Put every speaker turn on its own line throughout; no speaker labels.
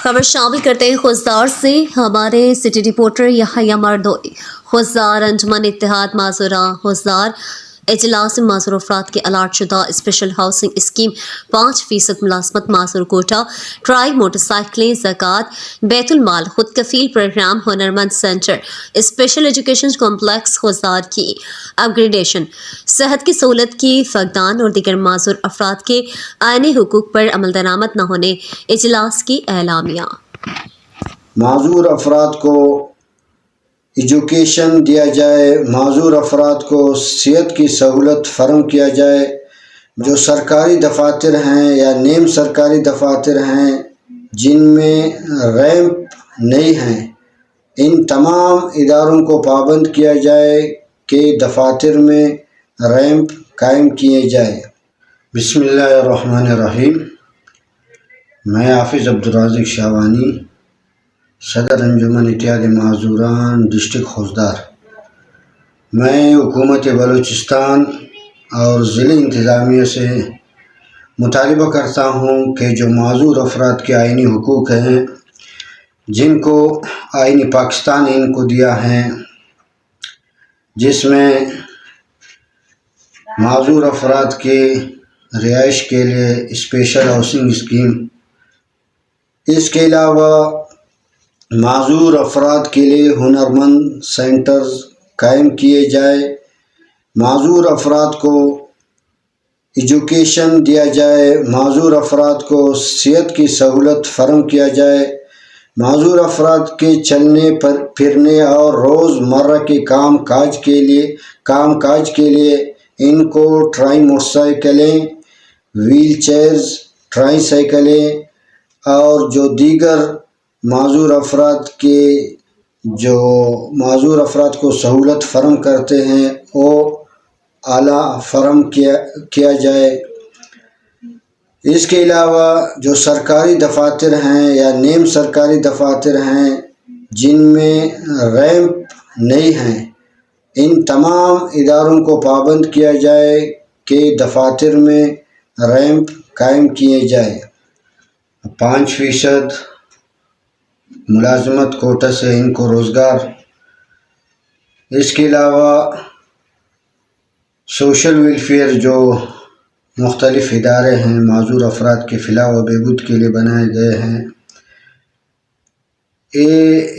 خبر شامل کرتے ہیں خوزدار سے ہمارے سٹی رپورٹر یحییٰ مردوئی۔ خوزدار انجمن اتحاد معذورہ خوزدار اجلاس میں معذور افراد کے الاٹ شدہ اسپیشل ہاؤسنگ اسکیم 5% ملازمت معذور کوٹا ٹرائی موٹر سائیکلیں زکوٰۃ بیت المال خود کفیل پروگرام ہنرمند سینٹر اسپیشل ایجوکیشن کمپلیکس خوزدار کی اپ گریڈیشن صحت کی سہولت کی فقدان اور دیگر معذور افراد کے آئینی حقوق پر عمل درآمد نہ ہونے اجلاس کی اعلامیہ۔
معذور افراد کو ایجوکیشن دیا جائے، معذور افراد کو صحت کی سہولت فراہم کیا جائے، جو سرکاری دفاتر ہیں یا نیم سرکاری دفاتر ہیں جن میں ریمپ نہیں ہیں، ان تمام اداروں کو پابند کیا جائے کہ دفاتر میں ریمپ قائم کیے جائے۔ بسم اللہ الرحمن الرحیم۔ میں حافظ عبدالرازق شاہوانی، صدر انجمن اتحاد معذوران ڈسٹرکٹ خوزدار۔ میں حکومت بلوچستان اور ضلع انتظامیہ سے مطالبہ کرتا ہوں کہ جو معذور افراد کے آئینی حقوق ہیں جن کو آئین پاکستان نے ان کو دیا ہے، جس میں معذور افراد کے رہائش کے لیے اسپیشل ہاؤسنگ اسکیم، اس کے علاوہ معذور افراد کے لیے ہنرمند سینٹرز قائم کیے جائے، معذور افراد کو ایجوکیشن دیا جائے، معذور افراد کو صحت کی سہولت فراہم کیا جائے، معذور افراد کے چلنے پھرنے اور روز مرہ کے کام کاج کے لیے ان کو ٹرائی موٹر سائیکلیں، ویل چیئرز، ٹرائی سائیکلیں اور جو دیگر معذور افراد کو سہولت فراہم کرتے ہیں وہ اعلیٰ فراہم کیا جائے۔ اس کے علاوہ جو سرکاری دفاتر ہیں یا نیم سرکاری دفاتر ہیں جن میں ریمپ نہیں ہیں، ان تمام اداروں کو پابند کیا جائے کہ دفاتر میں ریمپ قائم کیے جائے۔ 5% ملازمت کوٹا سے ان کو روزگار۔ اس کے علاوہ سوشل ویلفیئر جو مختلف ادارے ہیں معذور افراد کے فلاح و بہبود کے لیے بنائے گئے ہیں، یہ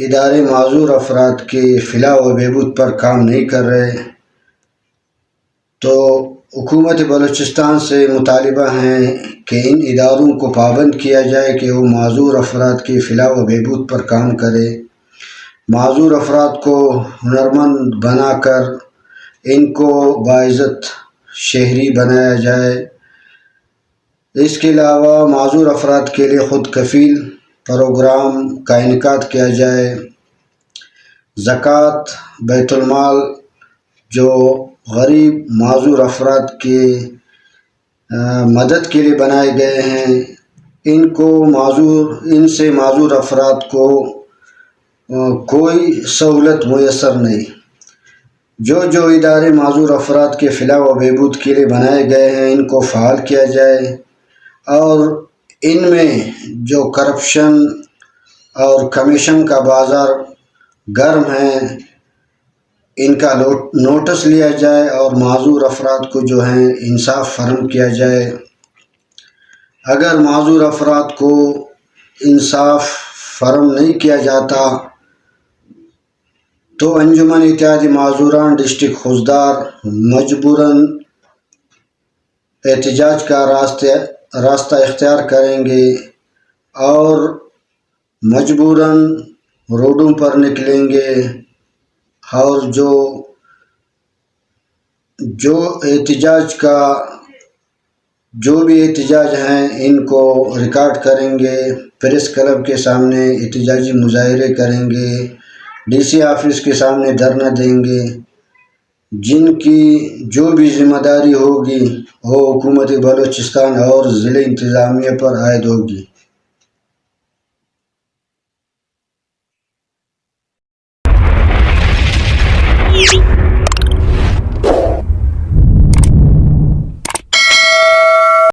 ادارے معذور افراد کے فلاح و بہبود پر کام نہیں کر رہے، تو حکومت بلوچستان سے مطالبہ ہے کہ ان اداروں کو پابند کیا جائے کہ وہ معذور افراد کی فلاح و بہبود پر کام کرے، معذور افراد کو ہنرمند بنا کر ان کو باعزت شہری بنایا جائے۔ اس کے علاوہ معذور افراد کے لیے خود کفیل پروگرام کا انعقاد کیا جائے، زکوٰۃ بیت المال جو غریب معذور افراد کے مدد کے لیے بنائے گئے ہیں، ان سے معذور افراد کو کوئی سہولت میسر نہیں۔ جو ادارے معذور افراد کے فلاح و بہبود کے لیے بنائے گئے ہیں ان کو فعال کیا جائے، اور ان میں جو کرپشن اور کمیشن کا بازار گرم ہے ان کا نوٹس لیا جائے اور معذور افراد کو جو ہے انصاف فراہم کیا جائے۔ اگر معذور افراد کو انصاف فراہم نہیں کیا جاتا تو انجمن اتحاد معذوران ڈسٹرکٹ خوزدار مجبوراً احتجاج کا راستہ اختیار کریں گے اور مجبوراً روڈوں پر نکلیں گے، اور جو بھی احتجاج ہیں ان کو ریکارڈ کریں گے، پریس کلب کے سامنے احتجاجی مظاہرے کریں گے، ڈی سی آفس کے سامنے دھرنا دیں گے، جن کی جو بھی ذمہ داری ہوگی وہ حکومت بلوچستان اور ضلع انتظامیہ پر عائد ہوگی۔